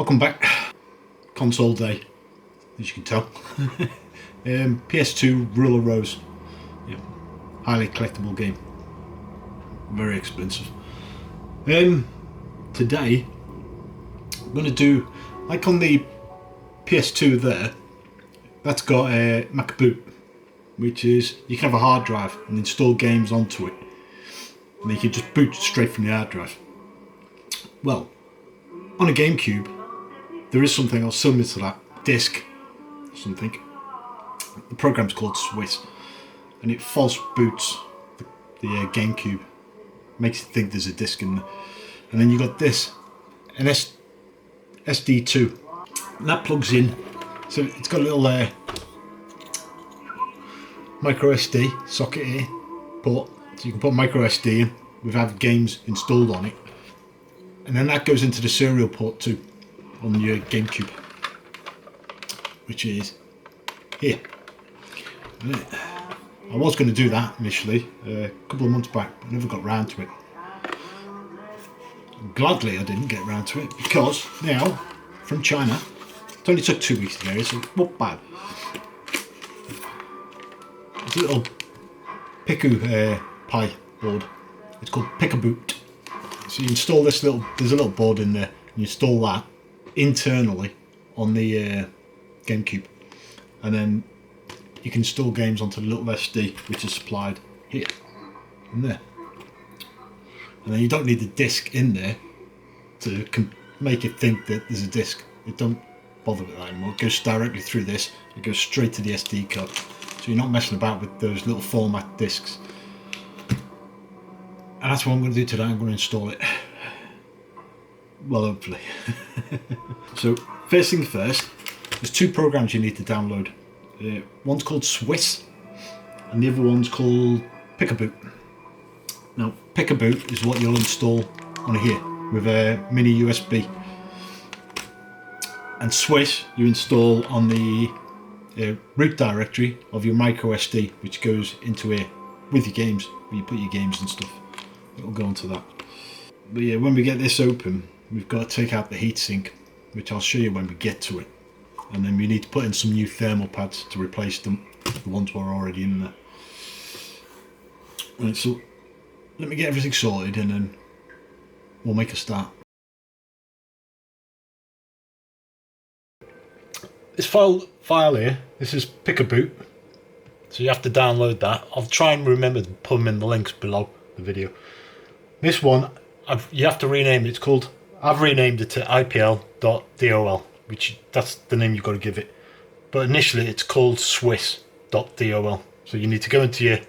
Welcome back. Console day, as you can tell. PS2 Rule of Rose. Yeah. Highly collectible game. Very expensive. Today I'm going to do, like on the PS2 there, that's got a Picoboot, which is you can have a hard drive and install games onto it, and you can just boot straight from the hard drive. Well, on a GameCube there is something else similar to that, disc or something. The program's called Swiss, and it false boots the GameCube, makes you think there's a disc in there. And then you got this, an SD2, and that plugs in. So it's got a little micro SD socket here, port, so you can put micro SD in without games installed on it, and then that goes into the serial port too on your GameCube, which is here. I was going to do that initially a couple of months back, but never got round to it. Gladly I didn't get round to it, because now from China, it only took 2 weeks to get it, so it's not bad. It's a little Pico Pi board. It's called Picoboot. So you install this there's a little board in there, and you install that internally on the GameCube, and then you can install games onto the little SD, which is supplied here and there. And then you don't need the disc in there to make it think that there's a disc. It don't bother with that anymore. It goes directly through this. It goes straight to the SD card. So you're not messing about with those little format discs. And that's what I'm going to do today. I'm going to install it. Well, hopefully. So first things first, there's 2 programs you need to download. One's called Swiss, and the other one's called Picoboot. Now, Picoboot is what you'll install on here with a mini USB, and Swiss you install on the root directory of your micro SD, which goes into here with your games, where you put your games and stuff. It'll go onto that. But yeah, when we get this open, we've got to take out the heatsink, which I'll show you when we get to it. And then we need to put in some new thermal pads to replace the ones that are already in there. Right, so let me get everything sorted and then we'll make a start. This file here, this is Picoboot, so you have to download that. I'll try and remember to put them in the links below the video. This one, you have to rename it. I've renamed it to IPL.DOL, which that's the name you've got to give it. But initially it's called Swiss.dol. So you need to go into your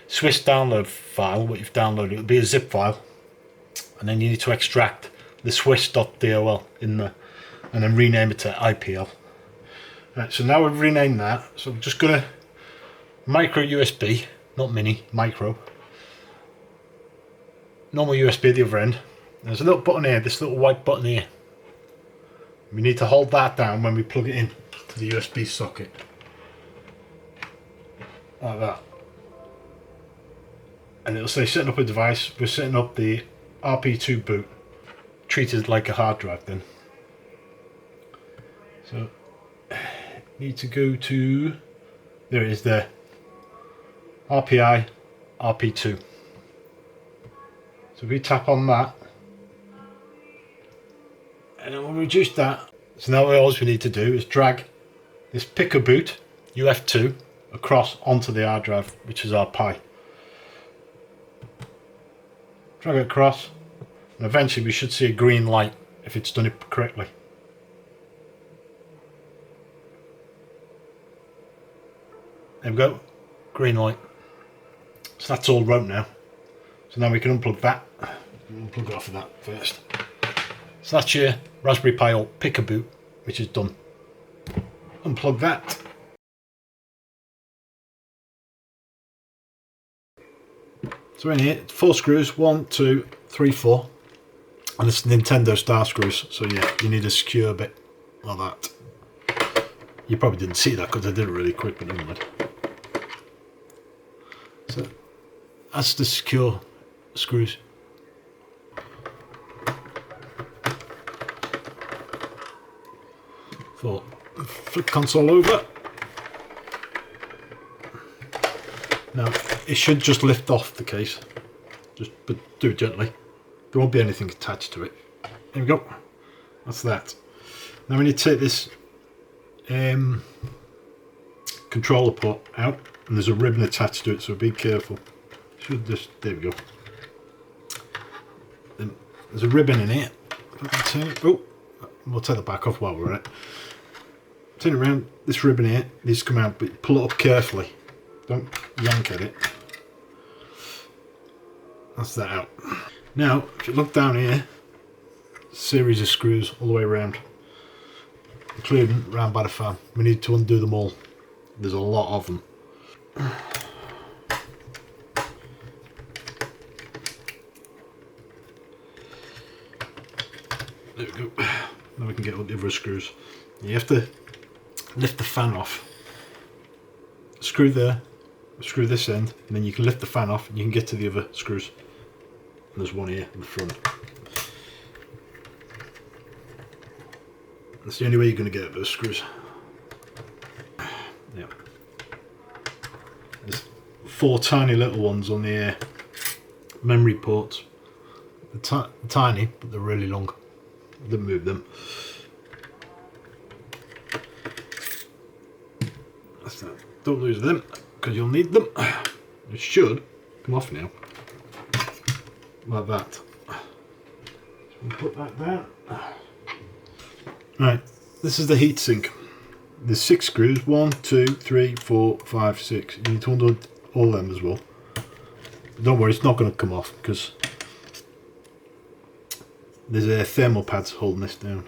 Swiss download file, what you've downloaded. It'll be a zip file, and then you need to extract the Swiss.dol in there, and then rename it to IPL. Right, so now we've renamed that. So I'm just gonna micro USB, not mini, micro. Normal USB at the other end. There's a little button here, this little white button here. We need to hold that down when we plug it in to the USB socket. Like that. And it'll say setting up a device. We're setting up the RP2 boot. Treated like a hard drive then. So, need to go to, there it is there. RPI, RP2. So if we tap on that, and then we'll reduce that. So now all we need to do is drag this Picoboot UF2 across onto the hard drive, which is our Pi. Drag it across, and eventually we should see a green light if it's done it correctly. There we go, green light. So that's all wrote now. So now we can unplug that. Unplug it off of that first. So that's your Raspberry Pi or Picoboot, which is done. Unplug that. So in here, 4 screws, 1, 2, 3, 4. And it's Nintendo star screws. So yeah, you need a secure bit like that. You probably didn't see that because I did it really quick, but never mind. So that's the secure screws. thought. Flip console over. Now, it should just lift off the case. But do it gently. There won't be anything attached to it. There we go. That's that. Now we need to take this controller port out, and there's a ribbon attached to it, so be careful. Should just, there we go. Then there's a ribbon in here. If I can turn it, oh, we'll take the back off while we're at it. Turn it around. This ribbon here needs to come out, but pull it up carefully. Don't yank at it. That's that out. Now, if you look down here, series of screws all the way around, including round by the fan. We need to undo them all. There's a lot of them. There we go. Now we can get all the other screws. You have to lift the fan off. Screw there, screw this end, and then you can lift the fan off and you can get to the other screws. And there's one here in the front. That's the only way you're going to get at those screws. Yeah. There's 4 tiny little ones on the memory ports. They're tiny, but they're really long. I didn't move them. That's that. Don't lose them, because you'll need them. It should come off now. Like that. So we'll put that down. Right, this is the heatsink. There's 6 screws. 1, 2, 3, 4, 5, 6. You need to undo all them as well. Don't worry, it's not going to come off because there's thermal pads holding this down.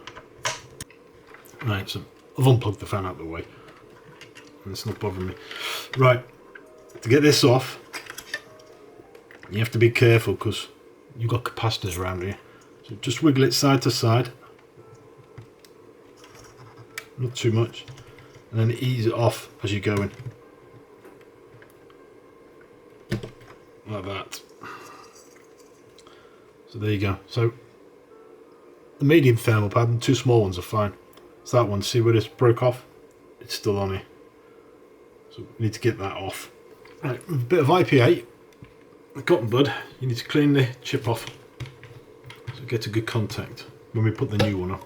Right, so I've unplugged the fan out of the way. And it's not bothering me. Right, to get this off, you have to be careful because you've got capacitors around here. So just wiggle it side to side. Not too much. And then ease it off as you're going. Like that. So there you go. So the medium thermal pad and 2 small ones are fine. So that one, see where this broke off? It's still on here. So we need to get that off. Right, with a bit of IPA, the cotton bud, you need to clean the chip off. So get a good contact when we put the new one on.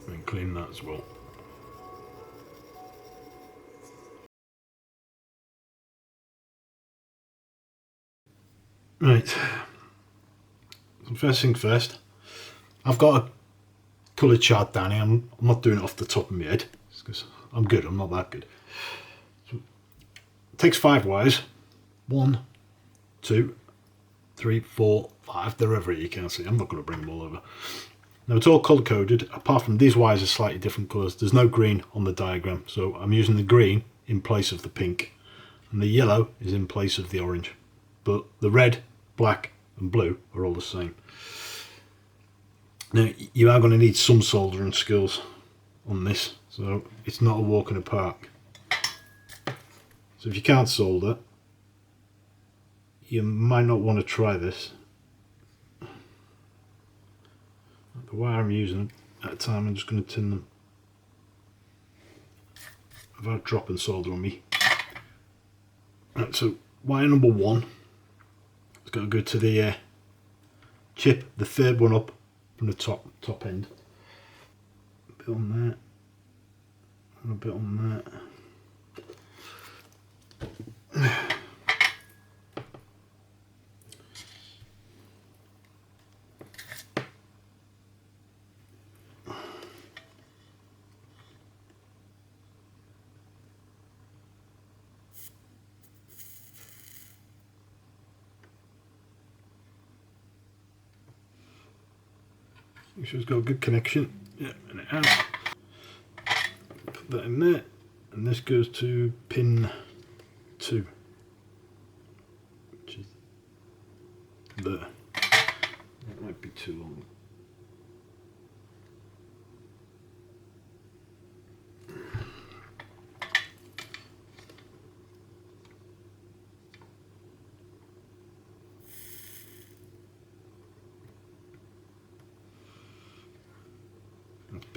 And clean that as well. Right, so first thing first, I've got a colour chart down here. I'm not doing it off the top of my head because I'm good, I'm not that good. So it takes 5 wires. 1, 2, 3, 4, 5, they're over here, you can't see. I'm not going to bring them all over. Now it's all colour coded, apart from these wires are slightly different colours. There's no green on the diagram, so I'm using the green in place of the pink, and the yellow is in place of the orange. But the red, black and blue are all the same. Now you are going to need some soldering skills on this, so it's not a walk in the park. So if you can't solder, you might not want to try this. The wire I'm using at a time, I'm just going to tin them without dropping solder on me. Right, so wire number 1 is going to go to the chip, the 3rd one up from the top end. A bit on that, and a bit on that. Make sure it's got a good connection. Yeah, and it has. Put that in there, and this goes to pin 2, which is there. That might be too long.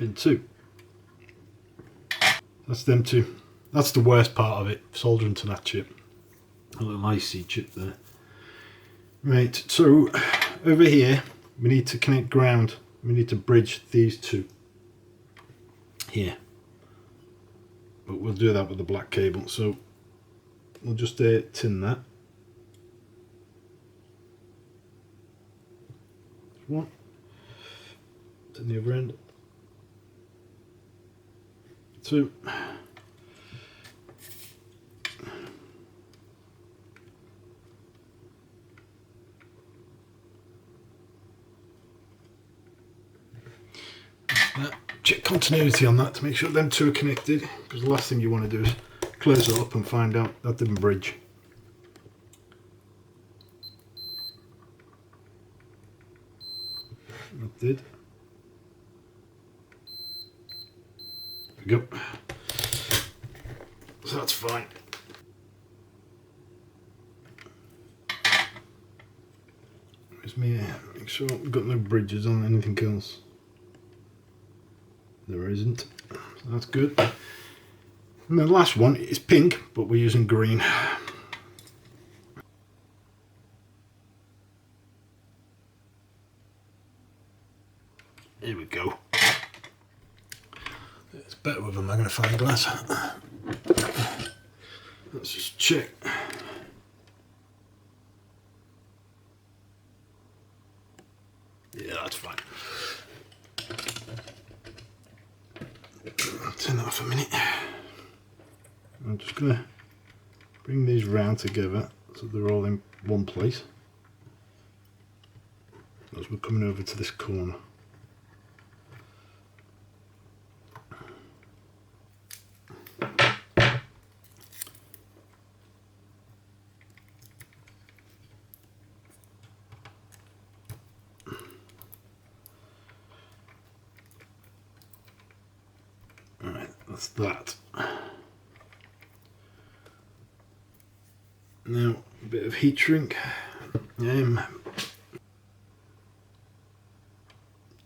pin 2. That's them two. That's the worst part of it, soldering to that chip. A little IC chip there. Right, so over here we need to connect ground. We need to bridge these two here. But we'll do that with the black cable. So we'll just tin that. One. To the other end. 2. Check continuity on that to make sure them two are connected, because the last thing you want to do is close it up and find out that didn't bridge. That did. There we go. So that's fine. Where's me? Make sure we've got no bridges on anything else. There isn't. So that's good. And the last one is pink, but we're using green. Here we go. It's better with a magnifying glass. Let's just check. Yeah, that's fine. Turn that off a minute. I'm just going to bring these round together so they're all in one place as we're coming over to this corner. Alright, that's that. Now, a bit of heat shrink.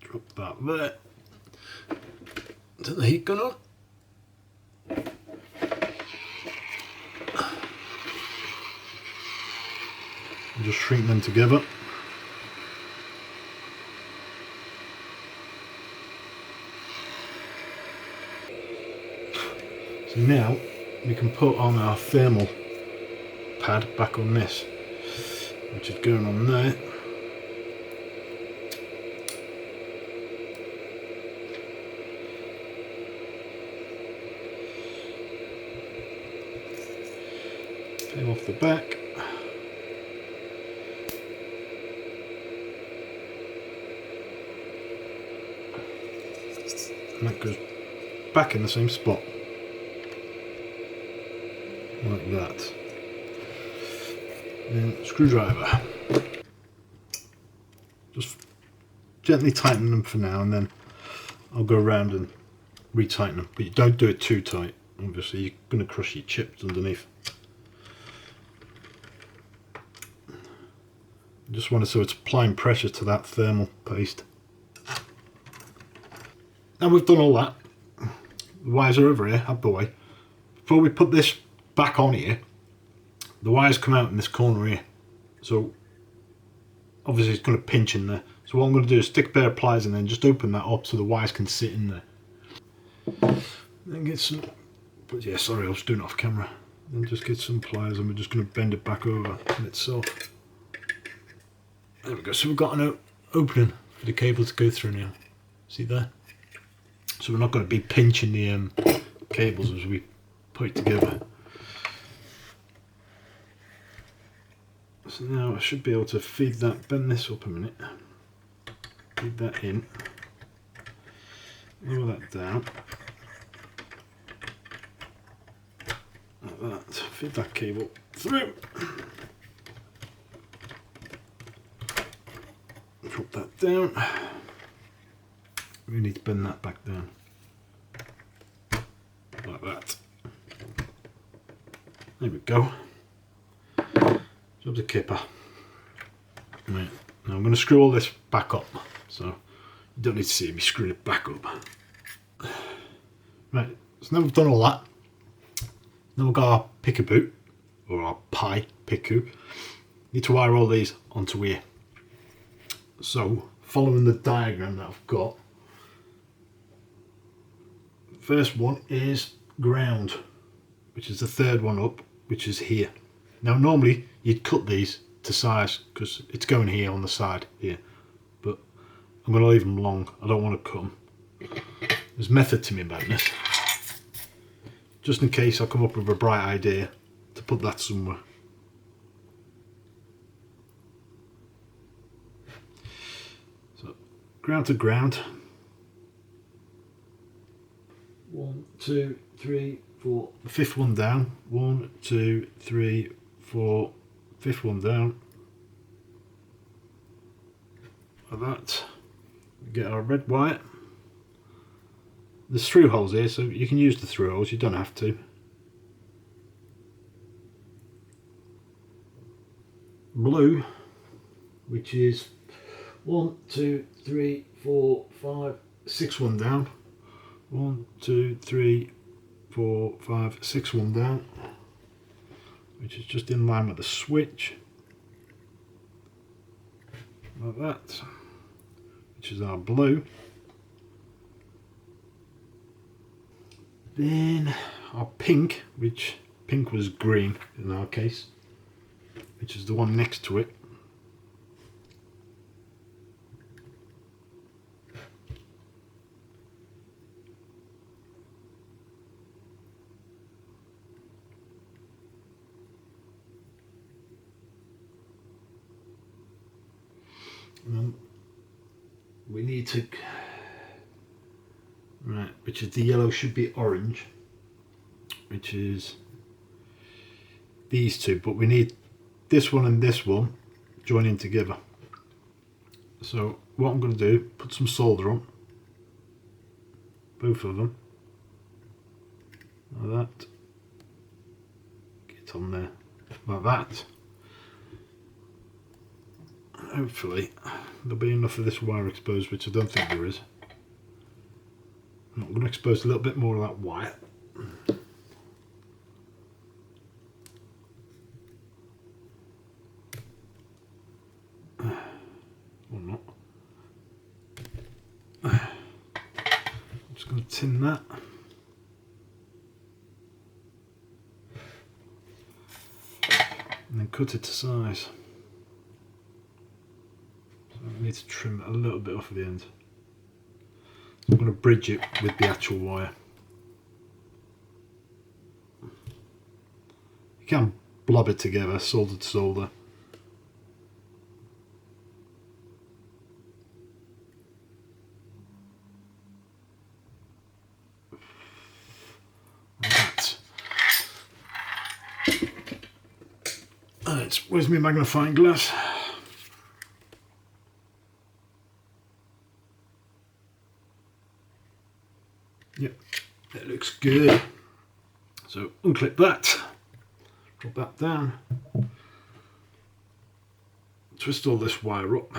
Drop that there. Is the heat gun on? Just shrink them together. So now we can put on our thermal pad back on this, which is going on there. Peel off the back. And that goes back in the same spot. Like that. Then screwdriver. Just gently tighten them for now, and then I'll go around and retighten them. But you don't do it too tight. Obviously, you're going to crush your chips underneath. You just want to so it's applying pressure to that thermal paste. Now we've done all that. The wires are over here, out the way. Before we put this back on here, the wires come out in this corner here, so obviously it's going to pinch in there. So what I'm going to do is stick a pair of pliers and then just open that up so the wires can sit in there. Then get some, but yeah, sorry, I was doing it off camera. Then just get some pliers and we're just going to bend it back over on itself. There we go. So we've got an opening for the cable to go through now. See there? So we're not going to be pinching the cables as we put it together. So now I should be able to feed that, bend this up a minute, feed that in, lower that down, like that, feed that cable through, drop that down, we need to bend that back down, like that, there we go. The kipper. Right, now I'm going to screw all this back up, so you don't need to see me screw it back up. Right, so now we've done all that. Now we've got our Picoboot, or our Pico. Need to wire all these onto here. So, following the diagram that I've got, first one is ground, which is the third one up, which is here. Now normally you'd cut these to size because it's going here on the side here, but I'm going to leave them long. I don't want to cut them. There's method to me madness, just in case I come up with a bright idea to put that somewhere. So ground to ground. 1, 2, 3, 4. The fifth one down. 1, 2, 3, 4. Fifth one down. Like that. We get our red wire. There's through holes here, so you can use the through holes. You don't have to. Blue, which is 1, 2, 3, 4, 5, 6 one down. 1, 2, 3, 4, 5, 6 one down, which is just in line with the switch, like that, which is our blue. Then our pink, which pink was green in our case, which is the one next to it. We need to, right, which is the yellow should be orange, which is these two, but we need this one and this one joining together. So what I'm going to do, put some solder on both of them, like that, get on there, like that. Hopefully there'll be enough of this wire exposed, which I don't think there is. I'm going to expose a little bit more of that wire. Or not. I'm just going to tin that. And then cut it to size. I need to trim a little bit off of the end. So I'm going to bridge it with the actual wire. You can blob it together, solder to solder. Alright, where's my magnifying glass? Yep, it looks good. So unclip that, drop that down, twist all this wire up.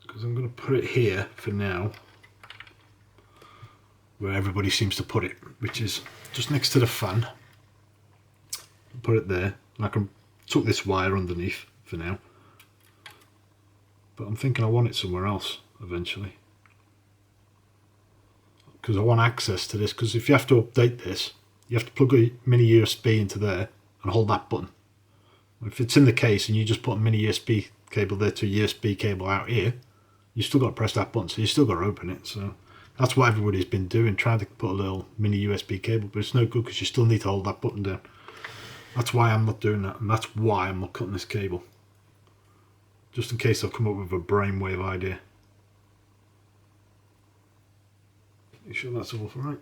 Because I'm going to put it here for now, where everybody seems to put it, which is just next to the fan. Put it there, and I can tuck this wire underneath for now. But I'm thinking I want it somewhere else eventually, because I want access to this. Because if you have to update this, you have to plug a mini USB into there and hold that button. If it's in the case and you just put a mini USB cable there to a USB cable out here, you still got to press that button, so you still got to open it. So that's what everybody's been doing, trying to put a little mini USB cable, but it's no good because you still need to hold that button down. That's why I'm not doing that, and that's why I'm not cutting this cable. Just in case I've come up with a brainwave idea. Make sure that's all right.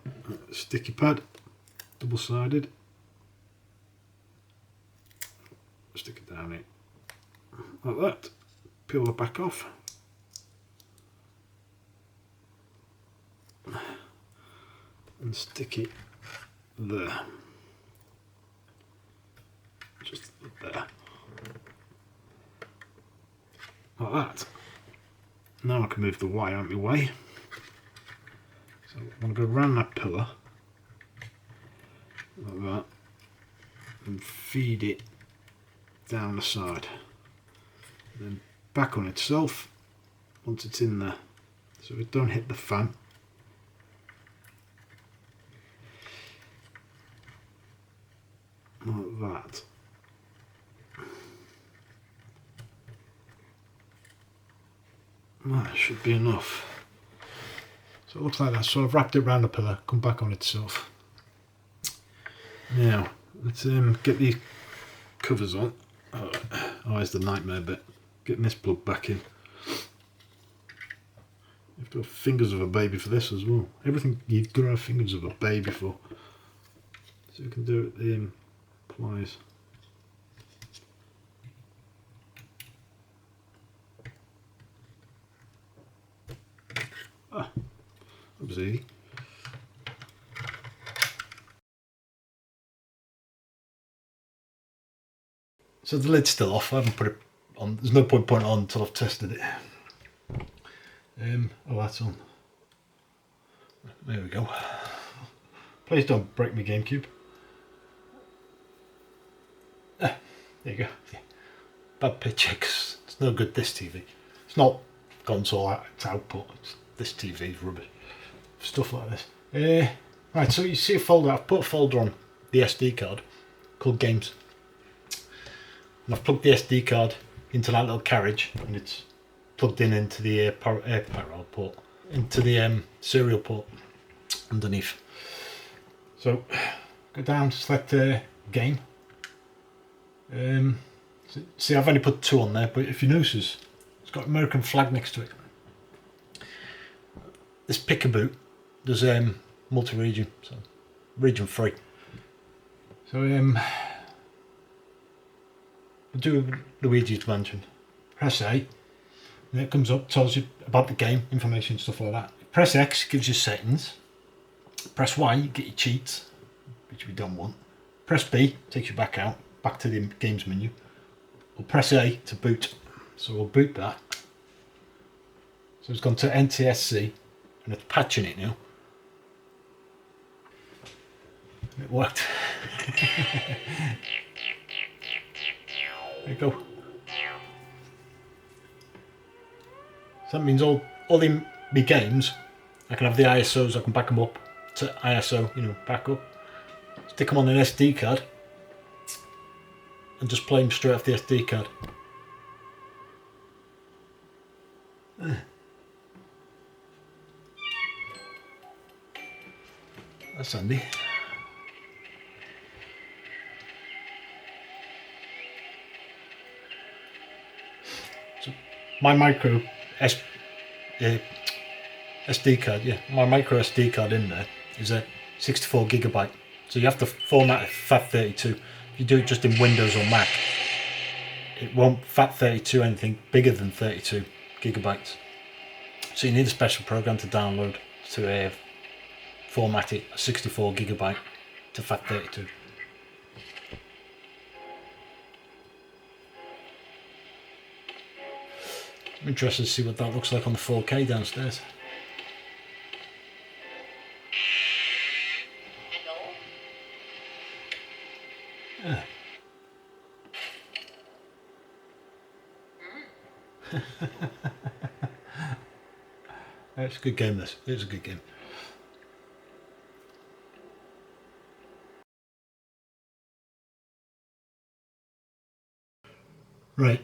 Sticky pad, double-sided. Stick it down here, like that. Peel the back off. And stick it there. Just there. Like that. Now I can move the wire out of my way. So I'm going to go around that pillar like that and feed it down the side, and then back on itself once it's in there, so it don't hit the fan. Like that. That should be enough. So it looks like that. So I've wrapped it around the pillar, come back on itself. Now let's get these covers on. Oh, it's the nightmare bit. Getting this plug back in. You have to have fingers of a baby for this as well. Everything you've got to have fingers of a baby for. So you can do it with the pliers. Ah, that was easy. So the lid's still off. I haven't put it on. There's no point putting it on until I've tested it. Oh, that's on. There we go. Please don't break my GameCube. There you go. Yeah. Bad picture, 'cause it's no good, this TV. It's not console, it's output. This TV's rubbish. Stuff like this. Right, so you see a folder. I've put a folder on the SD card called Games. And I've plugged the SD card into that little carriage, and it's plugged in into the parallel port, into the serial port underneath. So go down, select game. See, I've only put 2 on there, but if you notice, it's got American flag next to it. This Picoboot does multi-region, so region 3. So we'll do Luigi's Mansion. Press A, and it comes up, tells you about the game, information, stuff like that. Press X, gives you settings. Press Y, you get your cheats, which we don't want. Press B, takes you back out, back to the games menu. We'll press A to boot, so we'll boot that. So it's gone to NTSC, and it's patching it now. It worked. There you go. So that means all the me games, I can have the ISOs, I can back them up to ISO, back up. Stick them on an SD card and just play them straight off the SD card. That's handy. So my micro SD card, my micro SD card in there is a 64GB. So you have to format it FAT32. If you do it just in Windows or Mac, it won't FAT32 anything bigger than 32GB. So you need a special program to download to format it 64GB to FAT32. I'm interested to see what that looks like on the 4K downstairs. Yeah. It's a good game, this. It's a good game. Right.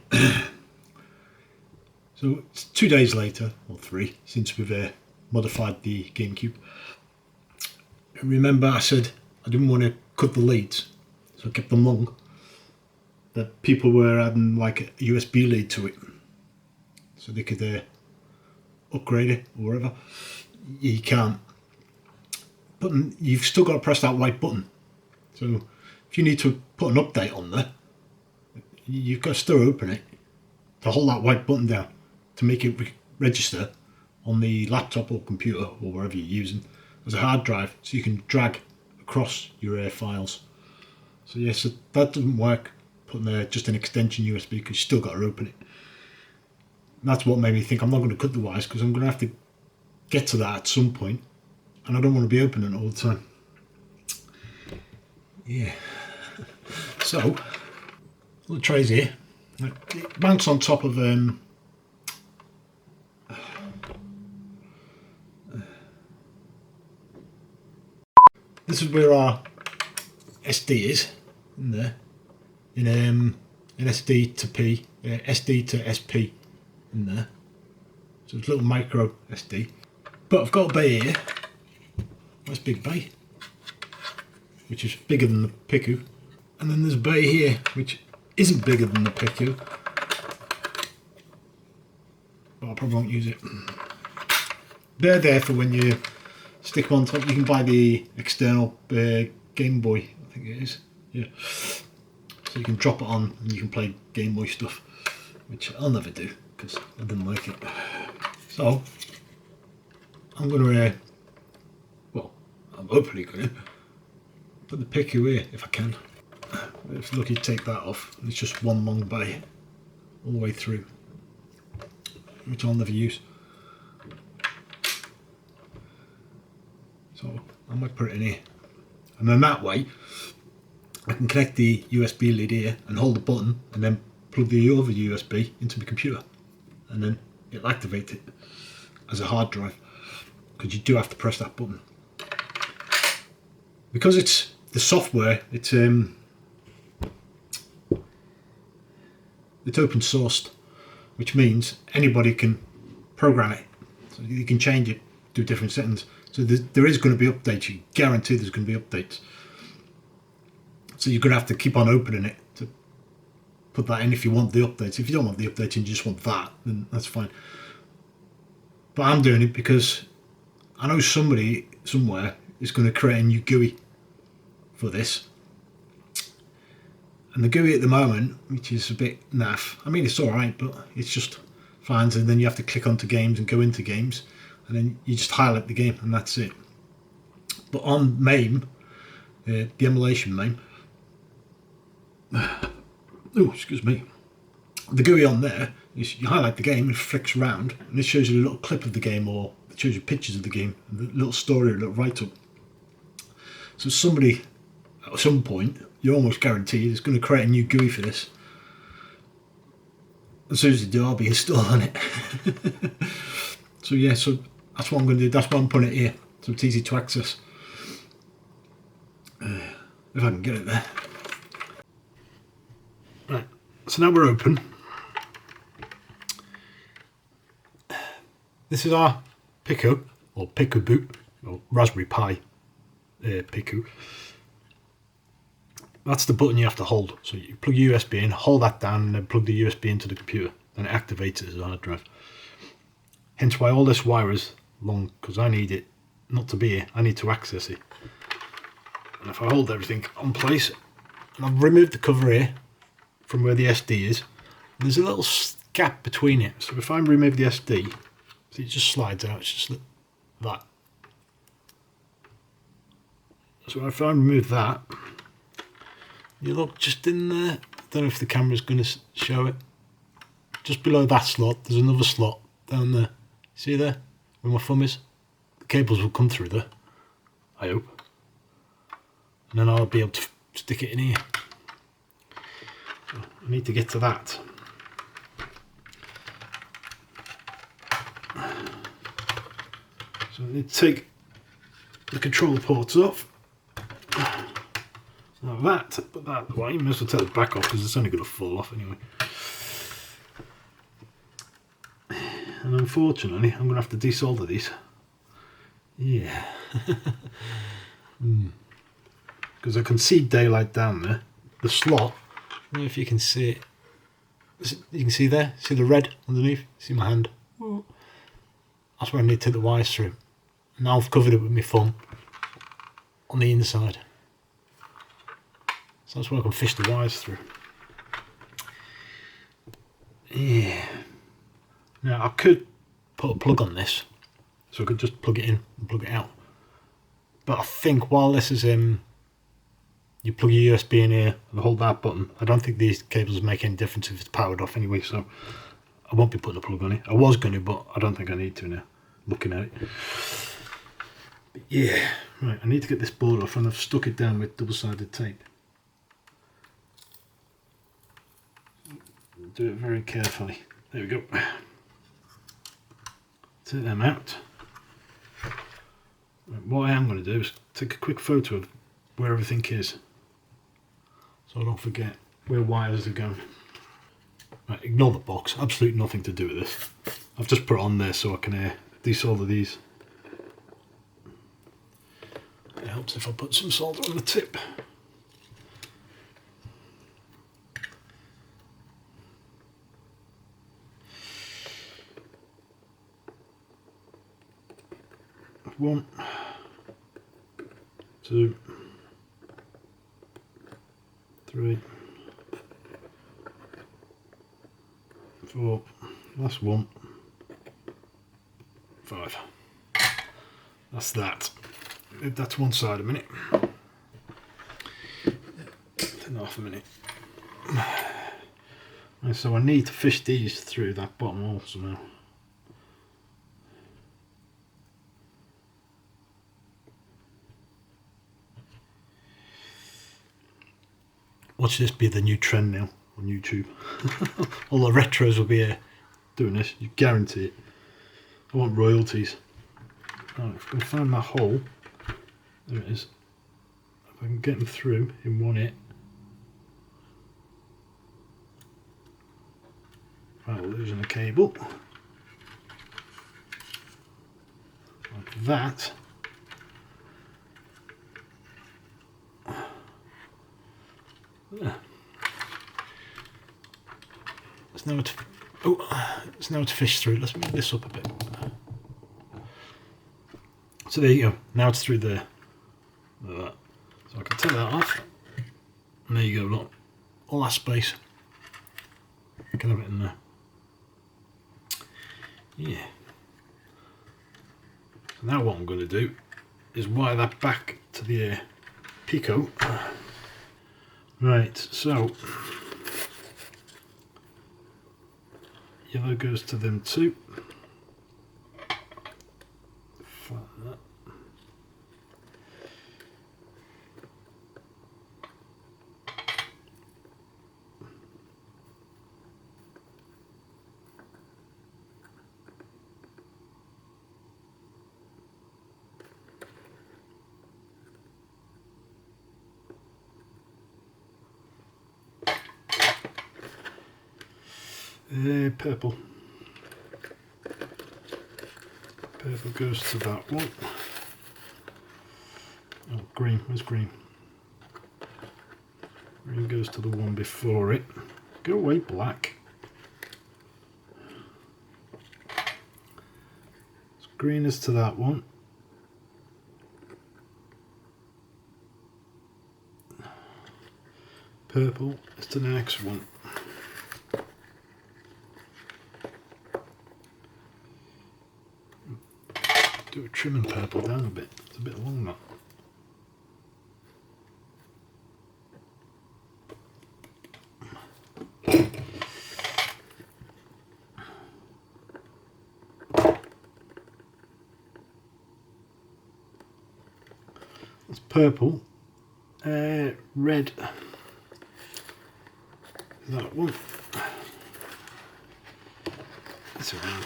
So it's 2 days later, or 3, since we've modified the GameCube. Remember I said I didn't want to cut the leads, so I kept them long. That people were adding like a USB lead to it, so they could upgrade it or whatever. You can't. But you've still got to press that white button. So if you need to put an update on there, you've got to still open it to hold that white button down to make it register on the laptop or computer or wherever you're using as a hard drive, so you can drag across your files. So yeah, so that doesn't work putting just an extension USB, because you still got to open it. That's what made me think I'm not going to cut the wires, because I'm going to have to get to that at some point, and I don't want to be opening it all the time. Yeah. So, the trays here. It mounts on top of this is where our SD is, in there, in SD to P, SD to SP, in there. So it's a little micro SD. But I've got a bay here, nice big bay, which is bigger than the Pico. And then there's a bay here, which isn't bigger than the Pico, but I probably won't use it. They're there for when you stick them on top. You can buy the external Game Boy, I think it is. Yeah. So you can drop it on and you can play Game Boy stuff, which I'll never do because I didn't like it. So I'm going to, well, I'm hopefully going to put the Pico here if I can. If lucky to take that off. It's just one long bay all the way through, which I'll never use. So I might put it in here, and then that way I can connect the USB lead here and hold the button and then plug the other USB into the computer, and then it'll activate it as a hard drive, because you do have to press that button. Because it's the software, it's open sourced, which means anybody can program it. So you can change it, do different settings. So there is going to be updates. You guarantee there's going to be updates. So you're going to have to keep on opening it to put that in if you want the updates. If you don't want the updates and you just want that, then that's fine. But I'm doing it because I know somebody somewhere is going to create a new GUI for this. And the GUI at the moment, which is a bit naff, I mean it's alright, but it's just fine. And then you have to click onto games and go into games, and then you just highlight the game and that's it. But on MAME, the emulation MAME, oh excuse me, the GUI on there is you highlight the game and it flicks around and it shows you a little clip of the game, or it shows you pictures of the game, and a little story, a little write-up. So somebody at some point, you're almost guaranteed, is going to create a new GUI for this. As soon as they do, I'll be installing it. So yeah, so that's what I'm going to do. That's why I'm putting it here, so it's easy to access. If I can get it there. Right, so now we're open. This is our Pico, or Picoboot, or Raspberry Pi Pico. That's the button you have to hold. So you plug USB in, hold that down, and then plug the USB into the computer. Then it activates it as a hard drive. Hence why all this wire is long, because I need it not to be here. I need to access it. And if I hold everything on place, and I've removed the cover here from where the SD is, there's a little gap between it. So if I remove the SD, so it just slides out. It's just like that. So if I remove that, you look just in there. I don't know if the camera's going to show it. Just below that slot, there's another slot down there. See there? Where my thumb is? The cables will come through there, I hope. And then I'll be able to stick it in here. So I need to get to that. So I need to take the controller ports off. Now that, put that away. You may as well take the back off because it's only going to fall off anyway. And unfortunately, I'm going to have to desolder these. Yeah. Because I can see daylight down there. The slot, I don't know if you can see it. You can see there? See the red underneath? See my hand? That's where I need to take the wires through. Now I've covered it with my thumb on the inside. So that's where I can fish the wires through. Yeah. Now I could put a plug on this, so I could just plug it in and plug it out. But I think while this is you plug your USB in here and hold that button, I don't think these cables make any difference if it's powered off anyway. So I won't be putting a plug on it. I was going to, but I don't think I need to now, looking at it. But yeah, right, I need to get this board off, and I've stuck it down with double-sided tape. Do it very carefully. There we go. Take them out. Right, what I am going to do is take a quick photo of where everything is, so I don't forget where wires are going. Right, ignore the box, absolutely nothing to do with this. I've just put it on there so I can desolder these. It helps if I put some solder on the tip. One, two, three, four, last one, 5. That's that. Leave that to one side a minute. Then half a minute. And so I need to fish these through that bottom hole somehow. Watch this be the new trend now on YouTube. All the retros will be doing this, you guarantee it. I want royalties. Right, if I can find my hole, there it is. If I can get them through in one hit. Right, we're losing a cable. Like that. Yeah. It's now to fish through. Let's move this up a bit. So there you go. Now it's through there. Like that. So I can take that off. And there you go. Look, all that space. You can have it in there. Yeah. So now what I'm going to do is wire that back to the Pico. Right. So yellow goes to them two. Flatten that. Purple. Purple goes to that one. Oh, green. Where's green? Green goes to the one before it. Go away, black. So green is to that one. Purple is to the next one. Do a trim and purple down a bit. It's a bit long that. That's purple. Red. That one. It's around.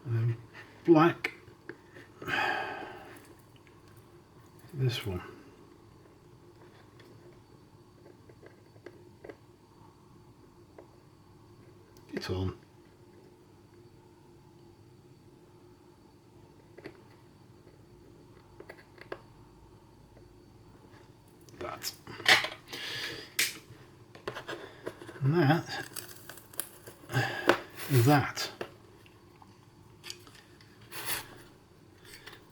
And then black. This one. It's on. That. And that is that.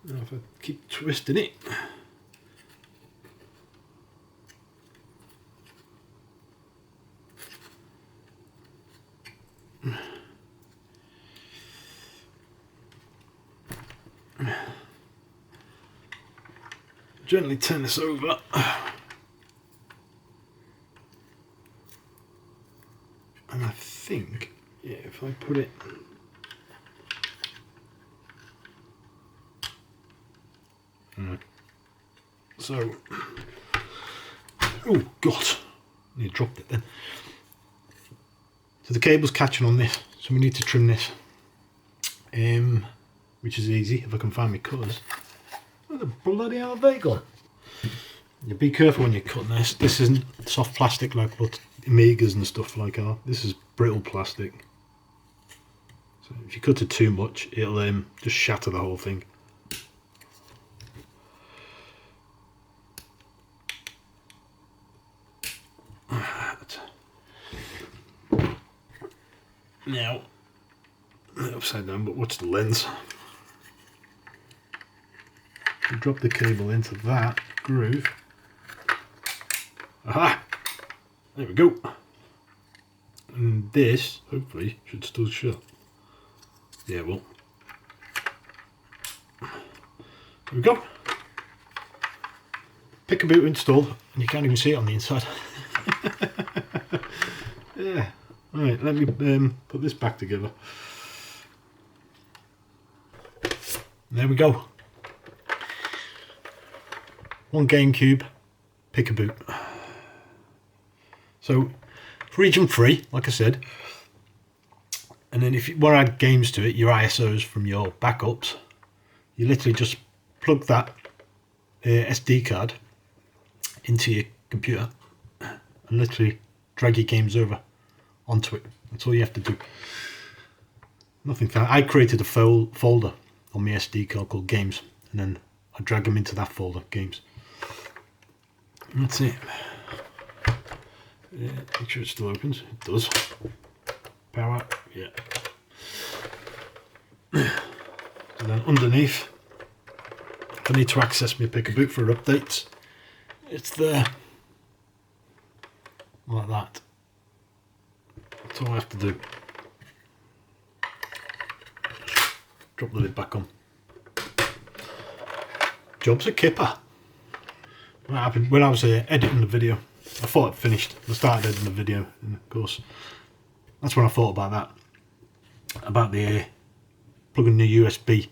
Now if I keep twisting it, gently turn this over. And I think, yeah, if I put it... So... Oh, God. I dropped it then. So the cable's catching on this, so we need to trim this. Which is easy, if I can find my cutters. Where the bloody hell have they gone? You be careful when you're cutting this. This isn't soft plastic like what Amigas and stuff like are. This is brittle plastic. So if you cut it too much, it'll just shatter the whole thing. Now, upside down, but watch the lens. You drop the cable into that groove. Aha! There we go. And this, hopefully, should still shut. Yeah, well. There we go. Picoboot installed, and you can't even see it on the inside. Yeah. Alright, let me put this back together. There we go. One GameCube, Picoboot. So, it's region free, like I said. And then if you want to add games to it, your ISOs from your backups, you literally just plug that SD card into your computer and literally drag your games over onto it. That's all you have to do. Nothing. I created a folder on my SD card called Games, and then I drag them into that folder, Games. And that's it. Make sure it still opens. It does. Power. Yeah. And then underneath, if I need to access my Picoboot for updates, it's there. Like that. That's all I have to do. Drop the lid back on. Job's a kipper. What happened when I was editing the video, I thought it finished. I started editing the video, and of course, that's when I thought about that. About the plugging the USB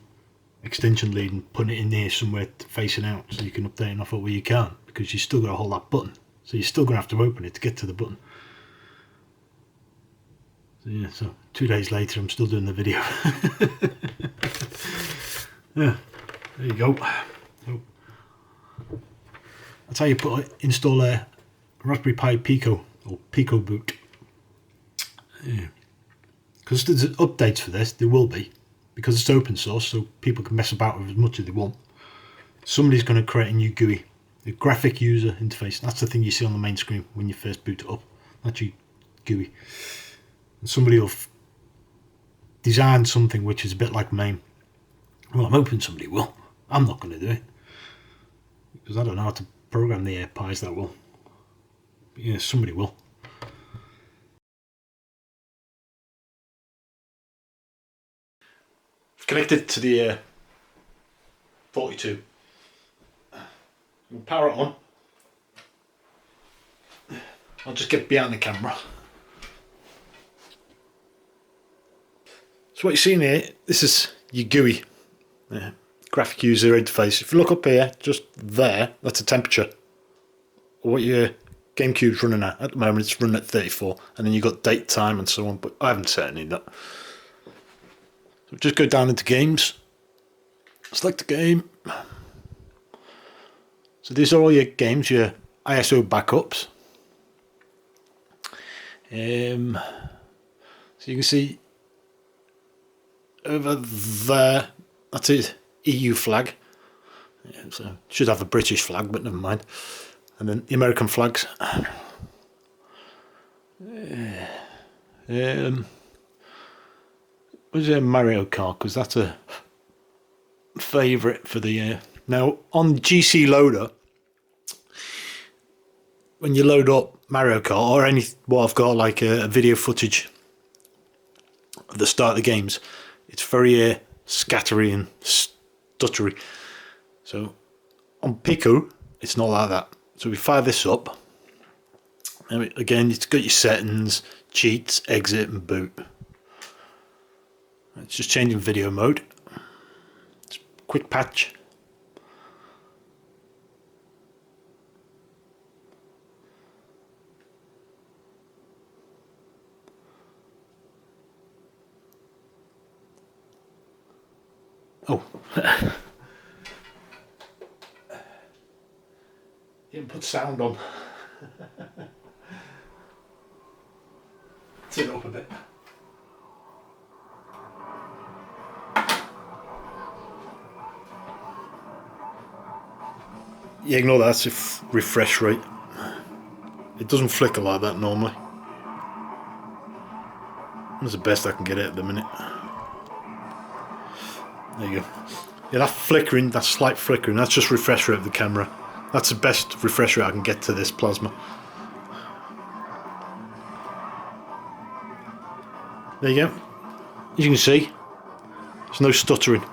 extension lead and putting it in there somewhere facing out so you can update. And I thought, well, you can't, because you still got to hold that button. So you're still going to have to open it to get to the button. So yeah, so 2 days later I'm still doing the video. Yeah, there you go. So, that's how you install a Raspberry Pi Pico or Picoboot. Yeah. Because there's updates for this, there will be, because it's open source, so people can mess about with as much as they want. Somebody's going to create a new GUI, a graphic user interface. That's the thing you see on the main screen when you first boot it up. That's your GUI. And somebody will design something which is a bit like MAME. Well, I'm hoping somebody will. I'm not going to do it, because I don't know how to program the Pis that well. But yeah, somebody will. Connected to the 42. We'll power it on. I'll just get behind the camera. So what you're seeing here, this is your GUI, graphic user interface. If you look up here, just there, that's the temperature. What your GameCube's running at. At the moment it's running at 34, and then you've got date, time and so on, but I haven't set any of that. So just go down into games, select the game. So these are all your games, your ISO backups. So you can see over there, that's it, EU flag. Yeah, so it should have a British flag, but never mind. And then the American flags. Was it Mario Kart? Because that's a favourite for the now on GC Loader. When you load up Mario Kart or any what I've got like a video footage of the start of the games, it's very scattery and stuttery. So on Pico, it's not like that. So we fire this up. And again, it's got your settings, cheats, exit, and boot. It's just changing video mode. It's a quick patch. Oh. Didn't put sound on. Turn it up a bit. Yeah, ignore that, that's a refresh rate. It doesn't flicker like that normally. That's the best I can get it at the minute. There you go. Yeah, that flickering, that slight flickering, that's just refresh rate of the camera. That's the best refresh rate I can get to this plasma. There you go. As you can see, there's no stuttering.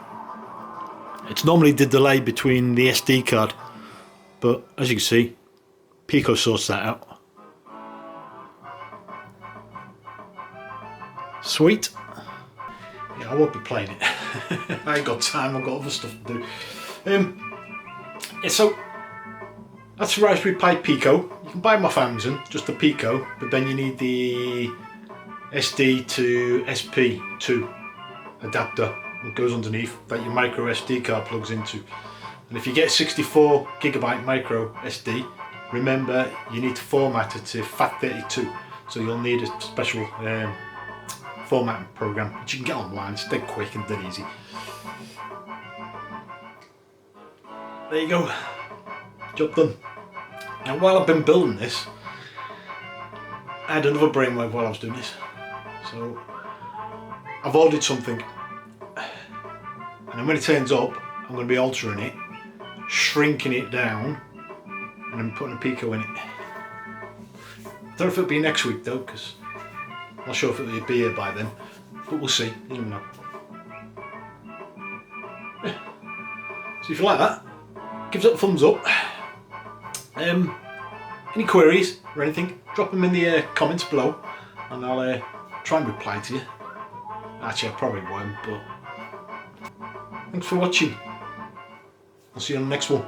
It's normally the delay between the SD card, but as you can see, Pico sorts that out. Sweet. Yeah, I won't be playing it. I ain't got time, I've got other stuff to do. Yeah, so that's the Raspberry Pi Pico. You can buy them off Amazon, just the Pico, but then you need the SD to SP2 adapter that goes underneath that your micro SD card plugs into. And if you get 64GB micro SD, remember you need to format it to FAT32, so you'll need a special formatting program which you can get online. It's dead quick and dead easy. There you go, job done. Now while I've been building this, I had another brainwave while I was doing this. So I've ordered something, and then when it turns up, I'm going to be altering it, shrinking it down, and then putting a Pico in it. I don't know if it'll be next week though, because I'm not sure if it'll be here by then, but we'll see, you never know. Yeah. So if you like that, give us a thumbs up. Any queries or anything, drop them in the comments below, and I'll try and reply to you. Actually, I probably won't, but thanks for watching. I'll see you on the next one.